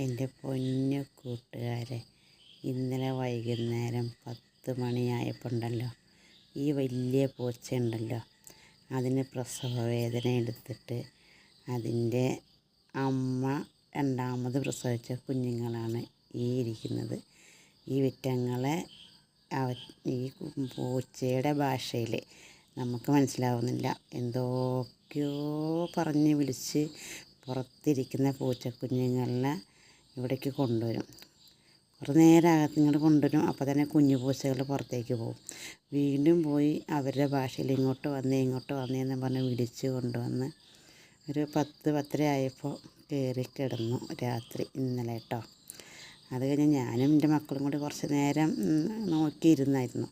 എൻ്റെ പൊന്നു കൂട്ടുകാരെ, ഇന്നലെ വൈകുന്നേരം 10 മണിയായപ്പോൾ ഉണ്ടല്ലോ, ഈ വലിയ പൂച്ചയുണ്ടല്ലോ, അതിന് പ്രസവ വേദന എടുത്തിട്ട് അതിൻ്റെ അമ്മ രണ്ടാമത് പ്രസവിച്ച കുഞ്ഞുങ്ങളാണ് ഈ ഇരിക്കുന്നത്. ഈ വിറ്റങ്ങളെ ഈ പൂച്ചയുടെ ഭാഷയിൽ നമുക്ക് മനസ്സിലാവുന്നില്ല, എന്തൊക്കെയോ പറഞ്ഞ് വിളിച്ച് പുറത്തിരിക്കുന്ന പൂച്ചക്കുഞ്ഞുങ്ങളെ ഇവിടേക്ക് കൊണ്ടുവരും. കുറേ നേരം അകത്ത് ഇങ്ങോട്ട് കൊണ്ടുവരും. അപ്പോൾ തന്നെ കുഞ്ഞു പൂച്ചകൾ പുറത്തേക്ക് പോകും. വീണ്ടും പോയി അവരുടെ ഭാഷയിൽ ഇങ്ങോട്ട് വന്നേ എന്ന് പറഞ്ഞ് വിളിച്ച് കൊണ്ടുവന്ന് ഒരു 10-10:30 ആയപ്പോൾ കയറി കിടന്നു രാത്രി ഇന്നലെ കേട്ടോ. അത് കഴിഞ്ഞ് ഞാനും എൻ്റെ മക്കളും കൂടി കുറച്ച് നേരം നോക്കിയിരുന്നായിരുന്നു.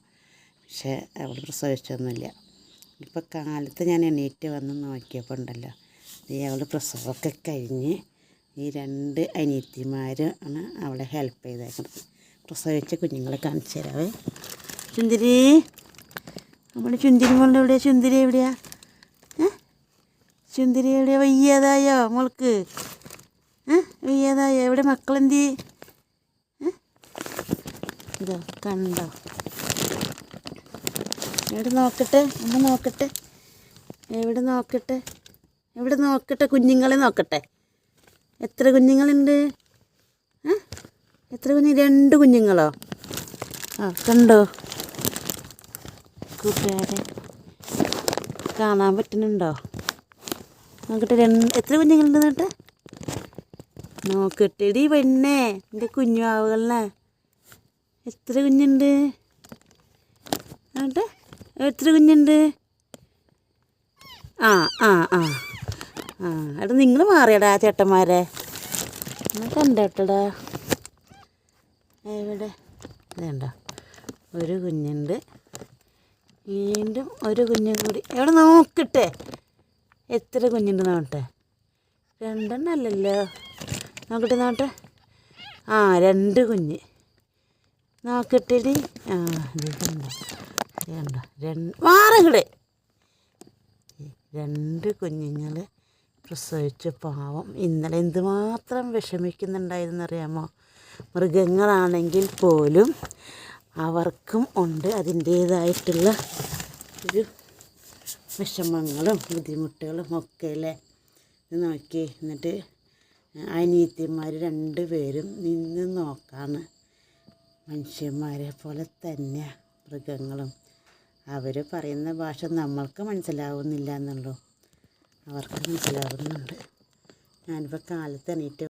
പക്ഷേ അവൾ പ്രസവിച്ചൊന്നുമില്ല. ഇപ്പോൾ കാലത്ത് ഞാൻ എണീറ്റ് വന്ന് നോക്കിയപ്പോൾ ഉണ്ടല്ലോ, അവൾ പ്രസവമൊക്കെ കഴിഞ്ഞ് ഈ 2 അനിയത്തിമാർ ആണ് അവളെ ഹെൽപ്പ് ചെയ്തേക്കുന്നത്. പ്രസവിച്ച കുഞ്ഞുങ്ങളെ കാണിച്ചു തരാവേ. ചുന്തിരി, നമ്മുടെ ചുന്തിരി മോളുടെ എവിടെയാ? ചുന്തിരി എവിടെയാ? ചുന്തിരി എവിടെയാ? വയ്യാതായോ മോൾക്ക്? വയ്യാതായോ? എവിടെ മക്കളെന്തി? ഇതോ കണ്ടോ? എവിടെ നോക്കട്ടെ, അമ്മ നോക്കട്ടെ, എവിടെ നോക്കട്ടെ, കുഞ്ഞുങ്ങളെ നോക്കട്ടെ. എത്ര കുഞ്ഞുങ്ങളുണ്ട്? എത്ര 2 കുഞ്ഞുങ്ങളോ? കണ്ടോ കൂട്ടുകാരെ? കാണാൻ പറ്റുന്നുണ്ടോ? നോക്കട്ടെ, എത്ര കുഞ്ഞുങ്ങളുണ്ട് നോട്ടെ. നോക്കട്ടെടി പെണ്ണേ, എൻ്റെ കുഞ്ഞു ആവുകളെ എത്ര കുഞ്ഞുണ്ട് നോട്ടെ. എത്ര കുഞ്ഞുണ്ട്? എടാ നിങ്ങൾ മാറിയടാ ചേട്ടന്മാരെ, കണ്ടോട്ടടാ. എവിടെ? ഇതുണ്ടോ, ഒരു കുഞ്ഞുണ്ട്, വീണ്ടും ഒരു കുഞ്ഞും കൂടി. എവിടെ നോക്കട്ടെ, എത്ര കുഞ്ഞുണ്ട് നോട്ടെ. 2 അല്ലല്ലോ, നോക്കട്ടെ. 2 കുഞ്ഞ് നോക്കട്ടെടി. ഇത് കണ്ടോ, മാറങ്ങടെ 2 കുഞ്ഞുങ്ങൾ പ്രസവിച്ച് പാവം ഇന്നലെ എന്തുമാത്രം വിഷമിക്കുന്നുണ്ടായിരുന്നറിയാമോ? മൃഗങ്ങളാണെങ്കിൽ പോലും അവർക്കും ഉണ്ട് അതിൻ്റേതായിട്ടുള്ള ഒരു വിഷമങ്ങളും ബുദ്ധിമുട്ടുകളും ഒക്കെ അല്ലേ. ഇത് നോക്കി. എന്നിട്ട് അനിയത്തിമാർ 2 പേരും നിന്ന് നോക്കാണ്. മനുഷ്യന്മാരെ പോലെ തന്നെ മൃഗങ്ങളും. അവർ പറയുന്ന ഭാഷ നമ്മൾക്ക് മനസ്സിലാവുന്നില്ല എന്നുള്ളൂ, അവർക്ക് മനസ്സിലാവുന്നുണ്ട്. ഞാനിപ്പോൾ കാലത്ത് എണീറ്റ്